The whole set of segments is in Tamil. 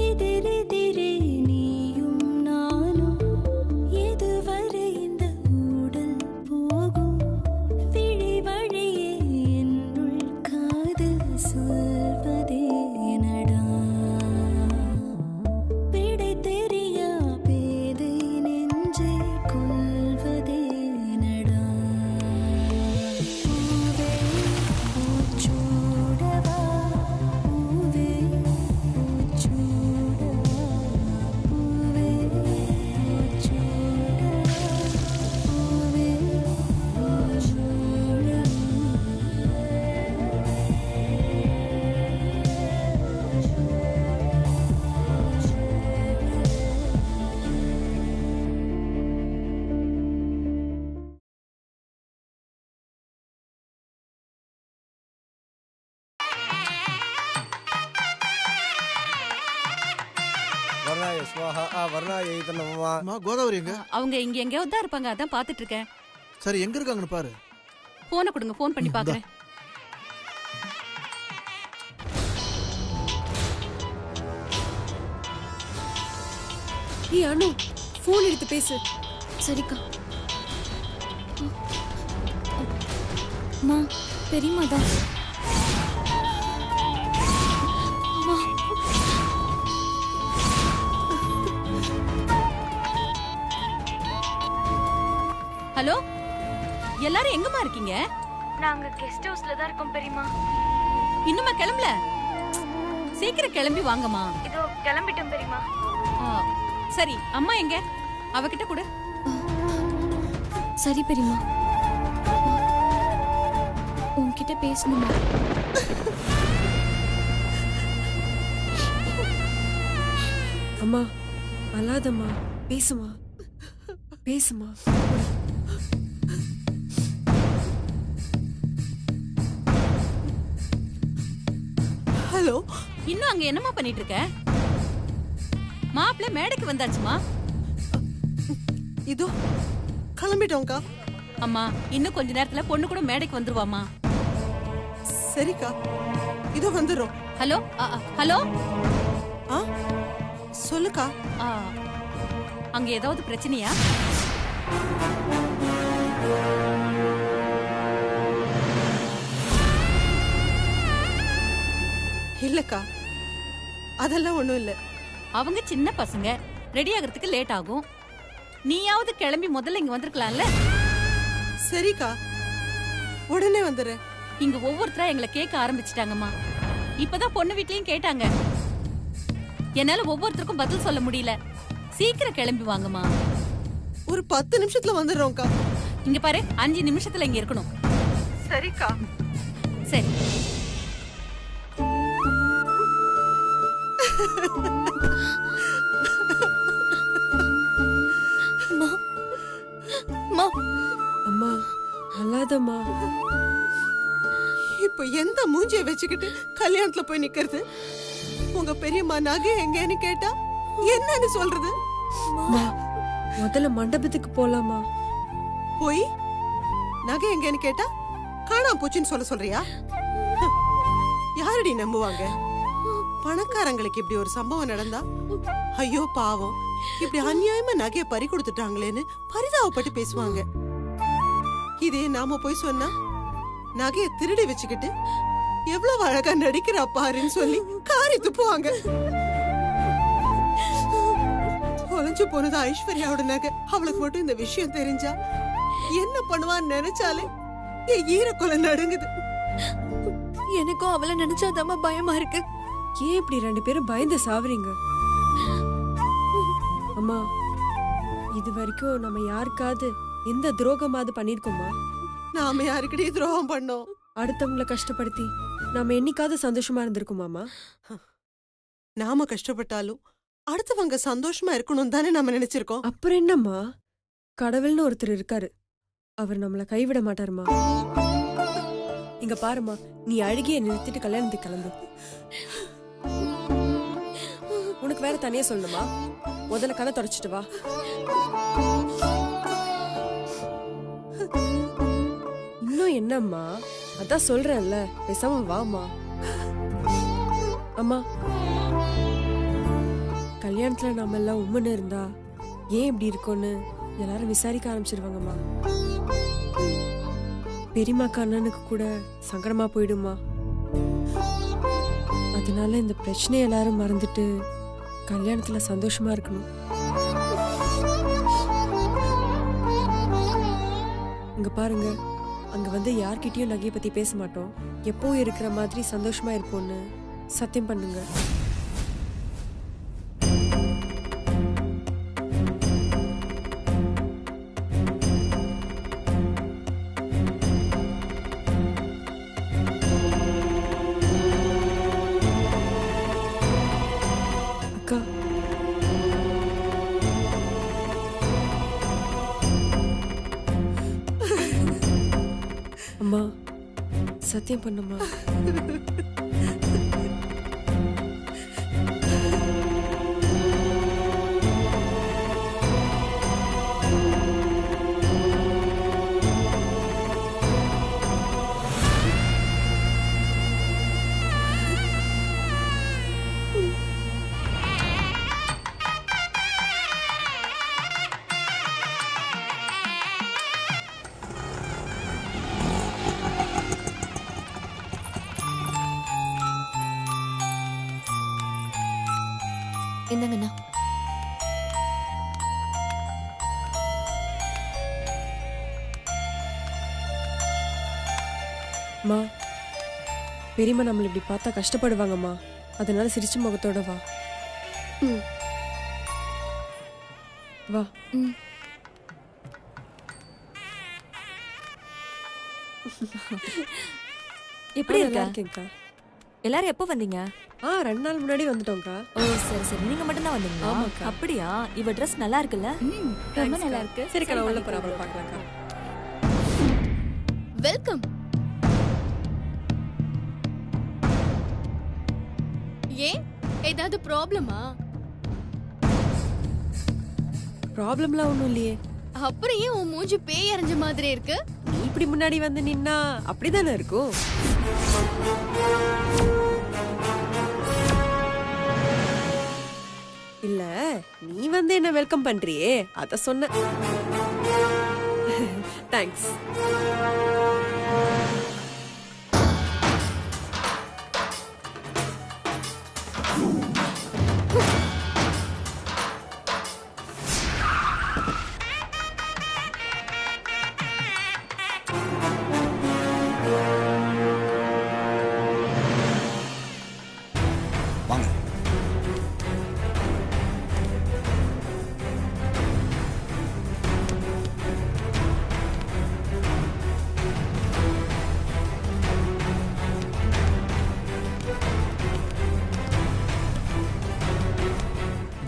எதிரெதிரே நீயும் நானும் எதுவரை இந்த ஊடல் போகும் விழி வழியே என்னுள் காதல் சொல்வதே நடா விடை தெரியா பேதை நெஞ்சை கொள்வதே நடா பூவே பூச்சூடவா பூவே பூச்சூடவா பூவே பூச்சூடவா பூவே வர்ணாய ஸ்வாஹா வர்ணாய இதனம்மா. அம்மா கோதாவரி எங்க? அவங்க இங்க எங்கேயாவது தான் இருப்பாங்க, அதான் பாத்துட்டு இருக்கேன். சரி எங்க இருக்காங்கன்னு பாரு. போனை கொடுங்க, போன் பண்ணி பாக்குறேன். ஏய் அனு, போன் எடுத்து பேசு. சரிக்கா. அம்மா பெரியம்மா தான். ஹலோ, எல்லாரும் எங்கம்மா இருக்கீங்க? நாங்க கெஸ்ட் ஹவுஸ்ல தான் இருக்கோம் பெரியம்மா. இன்னுமா கிளம்பல? சீக்கிரம் கிளம்பி வாங்கம்மா. இதோ கிளம்பிட்டோம் பெரியம்மா. சரி, அம்மா எங்க? அவகிட்ட கொடு. சரி பெரியம்மா. உன்கிட்ட பேசணுமா? அம்மா அழாதம்மா, பேசுமா பேசுமா. ஹலோ, இன்னும் அங்க என்னம்மா பண்ணிட்டு இருக்க? மாப்பிள்ளை மேடைக்கு வந்தாச்சுமா. இதோ கிளம்பிட்டோம்க்கா. அம்மா இன்னும் கொஞ்ச நேரத்துல பொண்ணு கூட மேடைக்கு வந்துருவாமா. சரிக்கா, இதோ வந்துடுறோம். ஹலோ ஹலோ, ஆ சொல்லுக்கா. அங்க ஏதாவது பிரச்சனையா? இல்லக்கா, அதெல்லாம் ஒண்ணும் இல்ல. அவங்க சின்ன பசங்க, ரெடி ஆகிறதுக்கு லேட் ஆகும். நீயாவது கிளம்பி முதல்ல இங்க வந்திருக்கலாம்ல. சரிக்கா, உடனே வந்துடுறேன். இங்க ஒவ்வொருத்தரா எங்களை கேட்க ஆரம்பிச்சிட்டாங்கம்மா. இப்பதான் பொண்ணு வீட்லயும் கேட்டாங்க. என்னால ஒவ்வொருத்தருக்கும் பதில் சொல்ல முடியல. சீக்கிரம் கிளம்பி வாங்கம்மா. ஒரு 10 நிமிஷத்துல வந்துடுறோம்க்கா. இங்க பாரு, 5 நிமிஷத்துல இங்க இருக்கணும். சரிக்கா. சரி. அம்மா அழாதம்மா. இப்ப எந்த மூஞ்சியை வச்சுக்கிட்டு கல்யாணத்துல போய் நிக்கிறது? உங்க பெரியம்மா நகை எங்கன்னு கேட்டா என்னன்னு சொல்றது? முதல்ல மண்டபத்துக்கு போலாமா? போய் நகை எங்கன்னு கேட்டா காணாம போச்சுன்னு சொல்றியா? யாரடி நம்புவாங்க? பணக்காரங்களுக்கு இப்படி ஒரு சம்பவம் நடந்தா ஐயோ பாவம், இப்படி அநியாயமா நகைய பறி கொடுத்துட்டாங்களேன்னு பரிதாபப்பட்டு பேசுவாங்க. இதே நாம போய் சொன்னா நகைய திருடி வச்சுக்கிட்டு எவ்வளவு அழகா நடிக்கிறா பாருன்னு சொல்லி காரி துப்புவாங்க. தொலைஞ்சு போனது ஐஸ்வர்யாவோட நகை. அவளுக்கு மட்டும் இந்த விஷயம் தெரிஞ்சா என்ன பண்ணுவான்னு நினைச்சாலே என் ஈரக்குலை நடுங்குது. எனக்கும் அவளை நினைச்சாதாம பயமா இருக்கு. ஏன் இப்படி 2 பேரும் பயந்து சாவறீங்க? அம்மா, இது வரைக்கும் நம்ம யாருக்காவது எந்த துரோகமாவது பண்ணிருக்கோமா? நாம யாருக்கிட்டே துரோகம் பண்ணோம்? அடுத்தவங்களை கஷ்டப்படுத்தி நாம என்னைக்காவது சந்தோஷமா இருந்திருக்குமாமா? நாம கஷ்டப்பட்டாலும் அடுத்தவங்க சந்தோஷமா இருக்கணும் தானே நம்ம நினைச்சிருக்கோம். அப்புறம் என்னம்மா, கடவுள்னு ஒருத்தர் இருக்காரு, அவர் நம்மள கைவிட மாட்டாருமா. இங்க பாருமா, நீ அழுகிய நிறுத்திட்டு கல்யாணத்துக்கு கிளம்பு. உனக்கு வேற தனியா சொல்லணுமா? முதல்ல கதை தொடச்சிட்டு வா. இன்னும் என்னம்மா, அதான் சொல்றேன்ல, பேசாம வாமா. அம்மா கல்யாணத்துல நாம எல்லாம் உண்மைன்னு இருந்தா ஏன் இப்படி இருக்கோன்னு எல்லாரும் விசாரிக்க ஆரம்பிச்சிருவாங்கம்மா. பெரியம்மாக்கு அண்ணனுக்கு கூட சங்கடமா போயிடுமா. அதனால இந்த பிரச்சனை எல்லாரும் மறந்துட்டு கல்யாணத்துல சந்தோஷமா இருக்கணும். இங்க பாருங்க, அங்க வந்து யார்கிட்டயும் நகையை பத்தி பேச மாட்டோம். எப்பவும் இருக்கிற மாதிரி சந்தோஷமா இருப்போம்னு சத்தியம் பண்ணுங்க. அக்கா, அம்மா சத்தியம் பண்ணுமா. என்னங்கண்ணா? அம்மா, பெரியம்மா நம்மள இப்படி பார்த்தா கஷ்டப்படுவாங்கம்மா. அதனால சிரிச்ச முகத்தோட வா. வா. எப்படி நல்லா இருக்க? இருக்கேன்க்கா. எல்லாரும் எப்போ வந்தீங்க? 2 நாள் முன்னாடி வந்துட்டோம்க்கா. ஓ சரி சரி, நீங்க மட்டும் தான் வந்தீங்களா? ஆமாக்கா. அப்படியா? இவ Dress நல்லா இருக்குல்ல? ரொம்ப நல்லா இருக்கு. சரிக்கா, நான் உள்ள போறேன், அப்புறம் பார்க்கலாம்க்கா. வெல்கம். ஏன் ஏதாவது ப்ராப்ளமா? ப்ராப்ளம்லாம் ஒண்ணும் இல்லையே. அப்புறம் ஏன் உன் மூஞ்சி பேய் அரைஞ்ச மாதிரி இருக்கு? நீ இப்படி முன்னாடி வந்து நின்னா அப்படிதானே இருக்கும். இல்ல, நீ வந்து என்ன வெல்கம் பண்றியே அத சொன்ன. தேங்க்ஸ். வாங்க.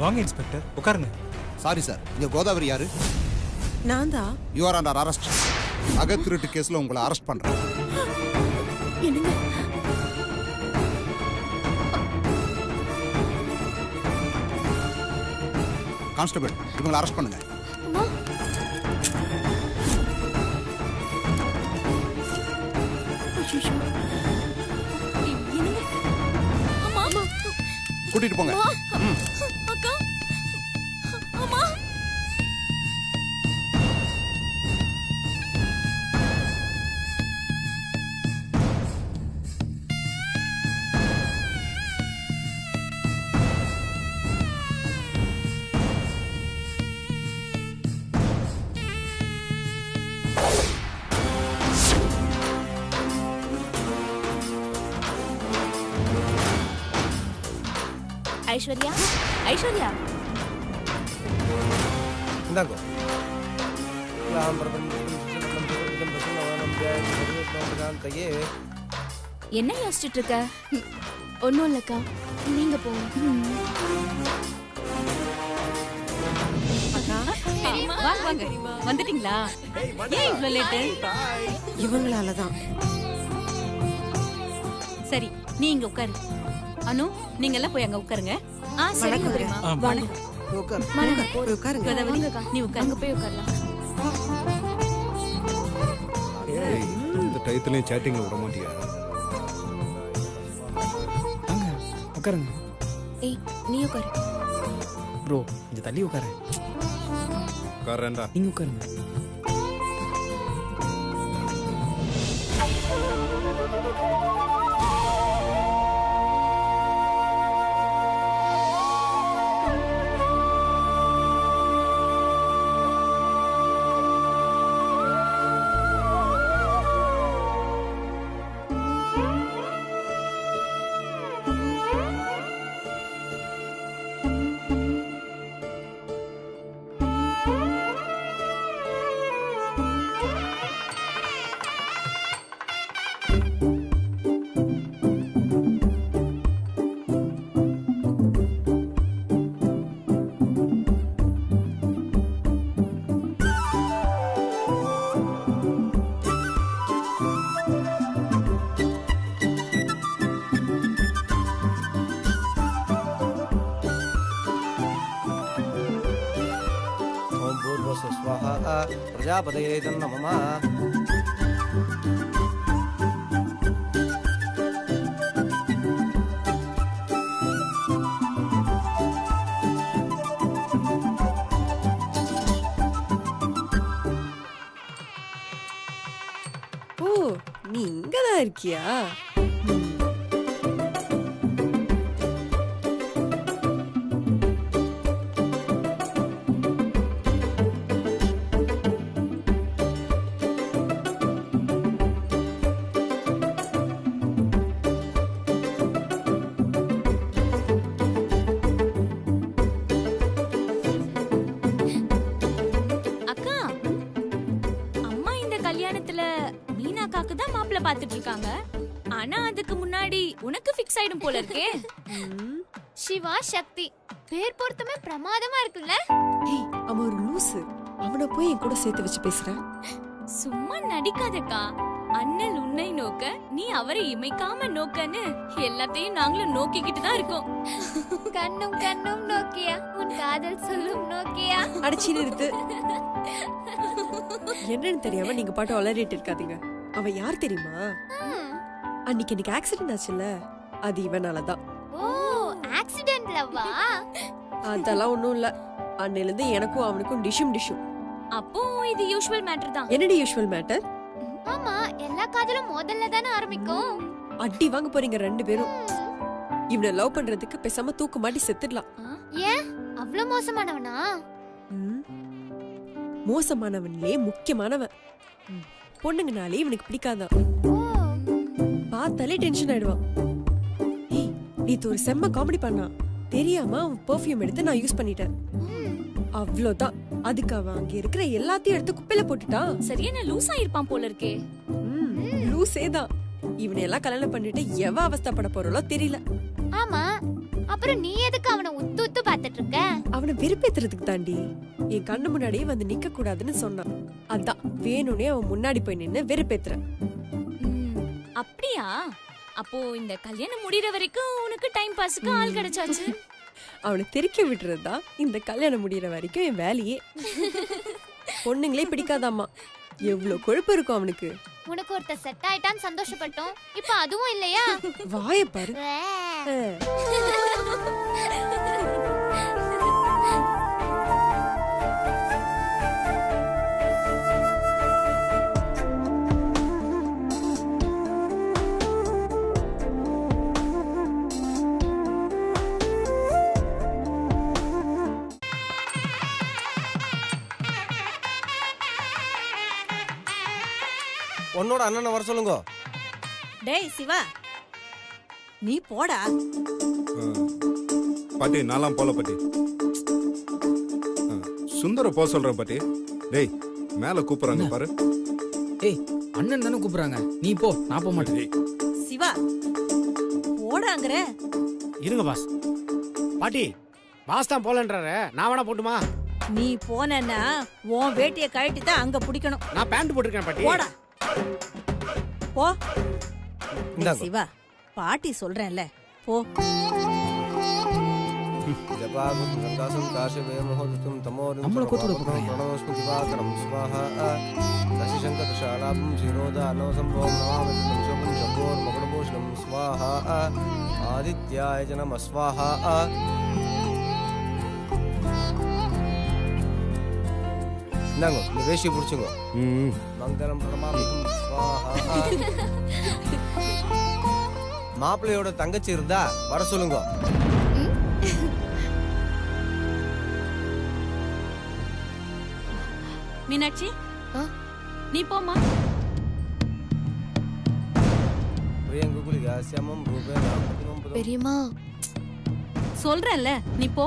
வாங்க இன்ஸ்பெக்டர், உட்காருங்க. சாரி சார், இங்க கோதாவரி யாரு? நான் தான். You are under arrest. அகத்திருட்டு கேஸ்ல உங்களை அரெஸ்ட் பண்றேன். என்னங்க? கான்ஸ்டபிள், இவங்களை அரெஸ்ட் பண்ணுங்க. அம்மா, ஐயோ. என்னங்க? அம்மா, அம்மா. கூட்டிட்டு போங்க. அக்கா, அம்மா. ஐஸ்வர்யா, ஐஸ்வர்யா. இந்தாங்க. என்ன யோசிச்சுட்டு இருக்க? ஒன்னும் இல்லக்கா, நீங்க போங்க. வாங்க வாங்க. வந்துட்டீங்களா? ஏன் இவ்ளோ லேட்டு? இவங்களாலதான். சரி, நீ இங்க உட்காரு. அனு, நீங்க எல்லாம் போய் அங்க உட்காருங்க. சரிங்க பெரியம்மா. வாங்க. உட்காரு. போய் உட்காருங்க. கோதாவரி, நீ உட்காரு. போய் உட்காரலாம். இந்த டயத்துலயும் சேட்டிங்ல விட மாட்டியா? வாங்க, உட்காருங்க. ஏய், நீ உட்காரு. ப்ரோ கொஞ்சம் தள்ளி உட்காரு. உட்காரேன்டா. நீங்க உட்காருங்க. स्वाहा प्रजापतये नमः। ஓ, நீ இங்கதான் இருக்கியா? பாத்துட்டு இருக்காங்க. ஆனா அதுக்கு முன்னாடி உனக்கு ஃபிக்ஸ் ஆயிடும் போல இருக்கே. சிவா சக்தி பேர் பொருத்தமே பிரமாதமா இருக்குல்ல. ஏய், அவன் ஒரு லூசு. அவனை போய் என் கூட சேர்த்து வச்சு பேசுற. சும்மா நடிக்காதக்கா. அண்ணல் உன்னை நோக்க, நீ அவரை இமைக்காம நோக்கன்னு எல்லாத்தையும் நாங்களும் நோக்கிக்கிட்டு தான் இருக்கோம். கண்ணும் கண்ணும் நோக்கியா, உன் காதல் சொல்லும் நோக்கியா. அடிச்சு நிறுத்து. என்னன்னு தெரியாம நீங்க பாட்டு வளரிட்டு இருக்காதீங்க. அவன் யார் தெரியுமா? அன்னைக்கு எனக்கு ஆக்சிடென்ட் ஆச்சுல்ல, அது இவனாலதான். ஓ, ஆக்சிடென்ட் லவ்வா? அதெல்லாம் ஒண்ணும் இல்ல. அன்னையில இருந்து எனக்கும் அவனுக்கும் டிஷும். அப்போ இது யூசுவல் மேட்டர் தான். என்னடி யூசுவல் மேட்டர்? ஆமா, எல்லா காதலும் முதல்ல தானே ஆரம்பிக்கும். அடி வாங்க போறீங்க ரெண்டு பேரும். இவனை லவ் பண்றதுக்கு பேசாம தூக்கு மாட்டி செத்துடலாம். ஏன் அவ்வளவு மோசமானவனா? மோசமானவன்லே முக்கியமானவன். பொண்ணுங்கனாலே இவனுக்கு பிடிக்காதான். பார்த்தாலே டென்ஷன் ஆயிடுவான். ஏய், நேத்து ஒரு செம்ம காமெடி பண்ணான். தெரியாம அவன் பெர்ஃப்யூம் எடுத்து நான் யூஸ் பண்ணிட்டேன். அவ்வளவுதான். அதுக்கு அவன் அங்க இருக்கிற எல்லாத்தையும் எடுத்து குப்பையில போட்டுட்டான். சரியான லூசா இருப்பான் போல இருக்கே. லூசே தான். இவனை எல்லாம் கல்யாணம் பண்ணிட்டு எவ அவஸ்தைப்பட போறோளோ தெரியல. ஆமா, அப்புறம் நீ எதுக்கு அவனை உத்து உத்து பாத்துட்டு இருக்க? அவனை வெறுப்பேத்துறதுக்கு தாண்டி. என் கண்ணு முன்னாடியே வந்து நிக்க கூடாதுன்னு சொன்னான். அதான் வேணும்னே அவன் முன்னாடி போய் நின்னு வெறுப்பேத்துற. அப்படியா? அப்போ இந்த கல்யாணம் முடியற வரைக்கும் உனக்கு டைம் பாஸ்க்கு ஆள் கிடைச்சாச்சு. அவனை தெரிக்க விட்டுறதுதான் இந்த கல்யாணம் முடியற வரைக்கும் என் வேலையே. பொண்ணுங்களே பிடிக்காதாமா. எவ்வளவு கொழுப்பு இருக்கும் அவனுக்கு. உனக்கு ஒருத்தர் செட் ஆயிட்டான்னு சந்தோஷப்பட்டோம். இப்ப அதுவும் இல்லையா? வாயை பாரு. உன்னோட அண்ணனை வர சொல்லுங்க. டேய் சிவா, நீ போடா. பாட்டி நாலாம் போல பாட்டி. சுந்தர போ சொல்றேன் பாட்டி. டேய் மேல கூப்பிடுறாங்க பாரு. ஏய், அண்ணன் தானே கூப்பிடுறாங்க. நீ போ, நான் போக மாட்டேன். சிவா போடாங்கற. இருங்க பாஸ். பாட்டி பாஸ் தான் போலன்றாரு. நான் வேணா போட்டுமா? நீ போனேன்னா உன் வேட்டியை கழட்டி தான் அங்க பிடிக்கணும். நான் பேண்ட் போட்டிருக்கேன் பாட்டி. போடா போ. இந்தாங்க. சிவா, பாட்டி சொல்றேன்ல, போ. நம்மள கூத்து போறாங்க. ஆதித்யாய நம ஸ்வாஹா. இந்தாங்க இந்த வேஷ்டியை பிடிச்சுங்க. ம் மங்களம் பரமாமிகம் ஸ்வாஹா. மாப்பிள்ளையோட தங்கச்சி இருந்தா வர சொல்லுங்க. மீனாட்சி நீ போமா. பெரியம்மா சொல்றேன்ல நீ போ.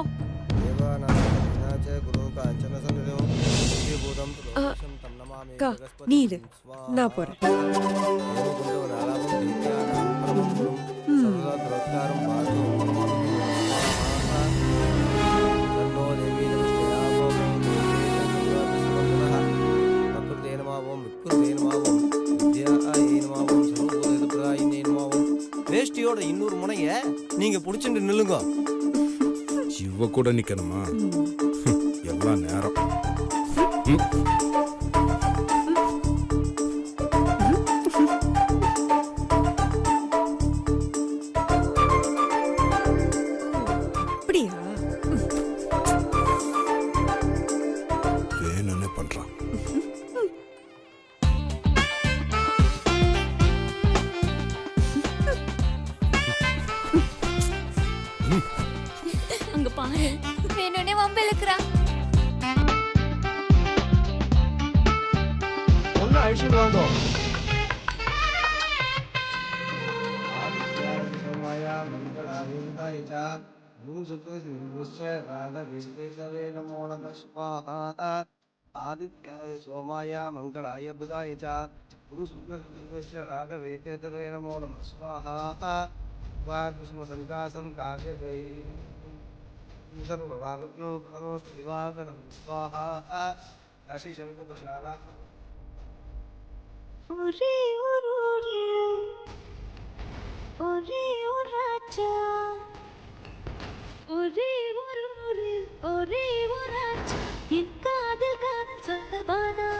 அக்கா நீ இரு, நான் போறேன். வேஷ்டியோட இன்னொரு முனைய நீங்க புடிச்சுட்டு நில்லுங்க. இவ கூட நிக்கணுமா? எல்லாம் நேரம். அப்படியா? வேணும்னு பண்றான். அங்க பாரு வேணும்னே வம்பு இழுக்கிறா. ஒன்னு அழிச்சுட்டு வாங்க. ஆதித்யாய சோமாய மங்களாய புதாய ச குரு சுக்ர ராகவே கேதவே நமோ நமः ஸ்வாஹா. வாகுஸ்மதங்காசம் காகவே சர்வபாவக்னோ கரோஸ்து விவாகரம் ஸ்வாஹா. காசி சங்கரசாலா. ஒரே ஒரு ஒரே ஒரு ராஜா, ஒரே ஒரு ஒரே ஒரு ராஜா, என் காதல் காதல் சொல்லபானா.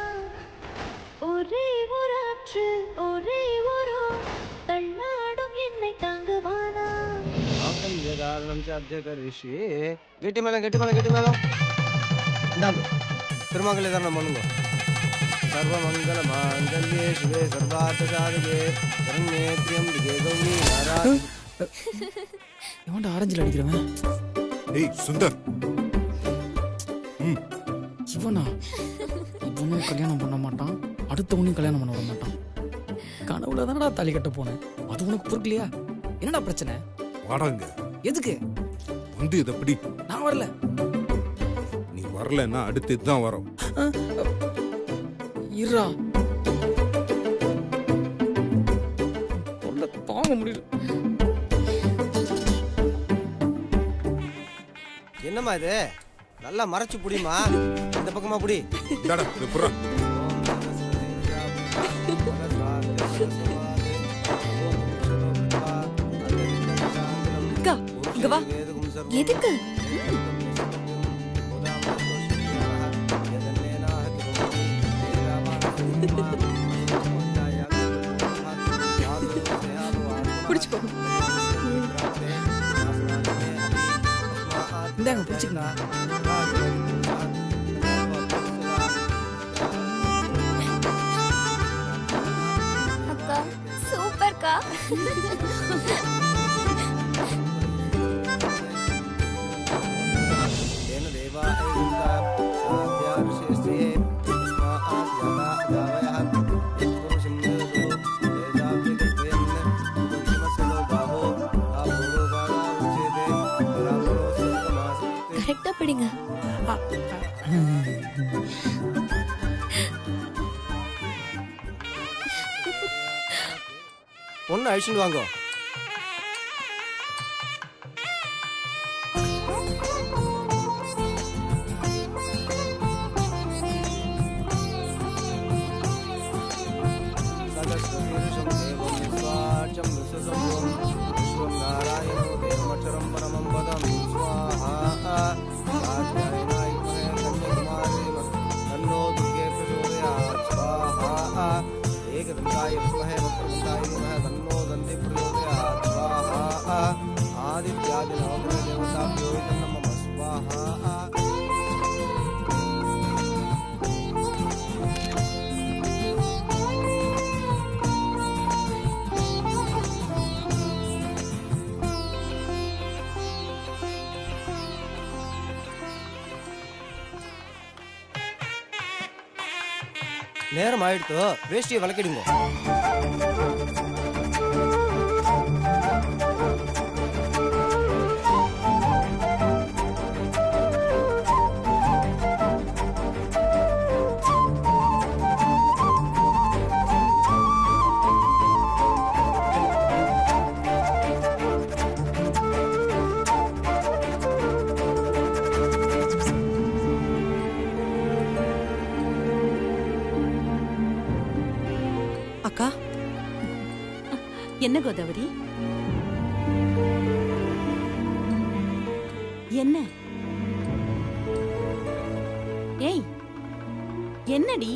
ஒரே ஒரு ஆற்று ஒரே ஒரு தள்ளாடும் என்னை தாங்குவானா. கெட்டி மேலம் கெட்டி மேலம் கெட்டி மேலம். இந்தாங்க திருமங்கல தானம் பண்ணுங்க. சர்வமங்கல மாங்கல்யே சிவே சர்வார்த்த சாதகே சரண்யே த்ரியம்பிகே கௌரி நாராயணி. எவன்டா ஆரஞ்சில் அடிக்கிறவன்? ஏய் சுந்தர். இவனா? இவனும் கல்யாணம் பண்ண மாட்டான், அடுத்தவனையும் கல்யாணம் பண்ண விட மாட்டான். கனவுல தானடா தாலி கட்ட போனேன், அது உனக்கு பொறுக்கலையா? என்னடா பிரச்சனை? வாடாங்க. எதுக்கு வந்து இதை பிடி. நான் வரல. நீ வரலன்னா அடுத்து இதுதான் வரும். இருடா, தாங்க முடியல. என்னம்மா இது? நல்லா மறைச்சு புடிமா. இந்த பக்கமா புடி. அக்கா இங்க வா. எதுக்கு? பிடிச்சுக்கோ. இந்தாங்க பிடிச்சிக்கா. அக்கா சூப்பர்க்கா. கரெக்டா பிடிங்க. ஒன்னு அழிச்சுட்டு வாங்க. आदित्यादि नवग्रह देवताभ्यो नमः स्वाहा. நேரம் ஆயிடுத்தோ வேஷ்டியை விளக்கிடுங்க. அக்கா, என்ன கோதாவரி? என்ன? ஏய், என்னடி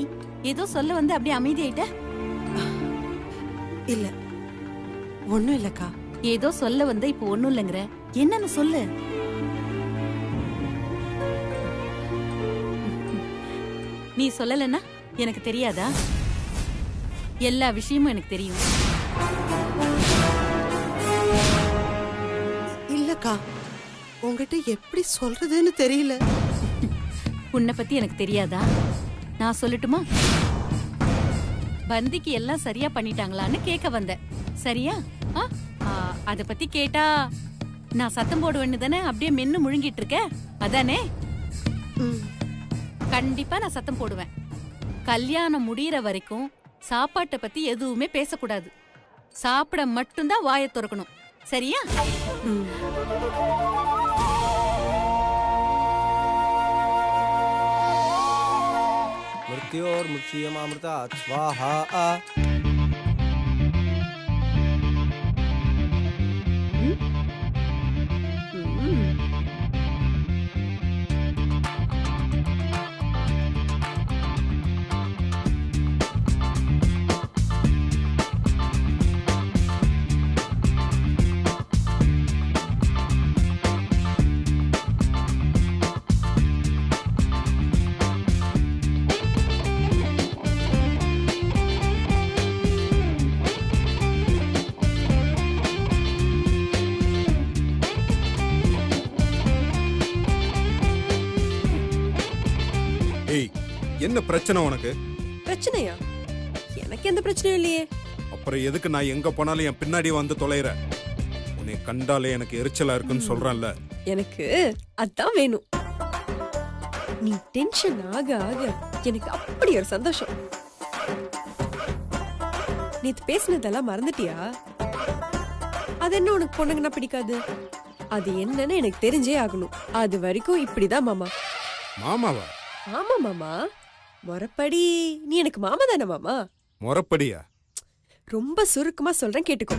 ஏதோ சொல்ல வந்து அப்படியே அமைதியாயிட்ட? இல்ல ஒண்ணும் இல்லக்கா. ஏதோ சொல்ல வந்த இப்ப ஒண்ணும் இல்லைங்கிற, என்னன்னு சொல்லு. நீ சொல்லலன்னா எனக்கு தெரியாதா? எல்லா விஷயமும் எனக்கு தெரியும். இல்லக்கா, உங்ககிட்ட எப்படி சொல்றதுன்னு தெரியல. உன்னை பத்தி எனக்கு தெரியாதா? நான் சொல்லட்டுமா? பந்திக்கு எல்லாம் சரியா பண்ணிட்டாங்களான்னு கேட்க வந்தேன். சரியா? அத பத்தி கேட்டா நான் சத்தம் போடுவேன்னு தானே அப்படியே மென்னு முழுங்கிட்டு இருக்க, அதானே? கண்டிப்பா நான் சத்தம் போடுவேன். கல்யாணம் முடியற வரைக்கும் சாப்பாட்டை பத்தி எதுவுமே பேசக்கூடாது. சாப்பிட மட்டும்தான் வாயை திறக்கணும். சரியா? மிருத்யோர் முட்சியமாமிருதா ஸ்வாஹா. என்ன பிரச்சனை உனக்கு? பிரச்சனையா? எனக்கு எந்த பிரச்சனையும் இல்லையே. அப்புறம் எதுக்கு நான் எங்க போனாலும் என் பின்னாடி வந்து தொலைற? உன்னை கண்டாலே எனக்கு எரிச்சலா இருக்குன்னு சொல்றேன்ல. எனக்கு அதான் வேணும். நீ டென்ஷன் ஆக ஆக எனக்கு அப்படி ஒரு சந்தோஷம். நேத்து பேசினதெல்லாம் மறந்துட்டியா? அது என்ன உனக்கு பொண்ணுங்கன்னா பிடிக்காது? அது என்னன்னு எனக்கு தெரிஞ்சே ஆகணும். அது வரைக்கும் இப்படிதான் மாமா. மாமாவா? ஆமா மாமா. முறப்படி நீ எனக்கு மாமா தானே மாமா? முறப்படியா? ரொம்ப சுருக்கமா சொல்றேன் கேட்டுக்கோ.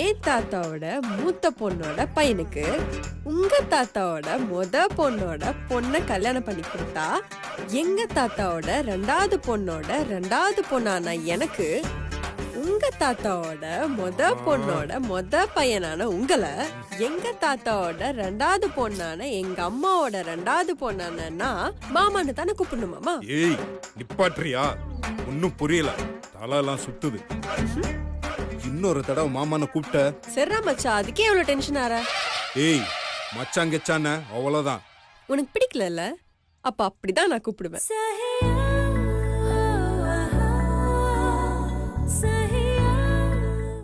ஏன் தாத்தாவோட மூத்த பொண்ணோட பையனுக்கு உங்க தாத்தாவோட பொண்ணோட பொண்ணை கல்யாணம் பண்ணி கொடுத்தா, எங்க தாத்தாவோட ரெண்டாவது பொண்ணான எனக்கு உங்க தாத்தாவோட பொண்ணோட பையனான உங்களை எங்க தாத்தாவோட ரெண்டாவது பொண்ணான எங்க அம்மாவோட ரெண்டாவது பொண்ணானா மாமான்னு தானே கூப்பிடணும் மாமா. ஏய் நிப்பாட்றியா? ஒன்னும் புரியல, தலையெல்லாம் சுத்துது. இன்னொரு தடவை மாமான்னு கூப்பிட்ட சரிடா மச்சான், அதுக்கே எவ்வளவு டென்ஷன் ஆற? ஏய் மச்சான் கெச்சான அவ்வளவுதான். உனக்கு பிடிக்கல? அப்ப அப்படிதான் நான் கூப்பிடுவேன்.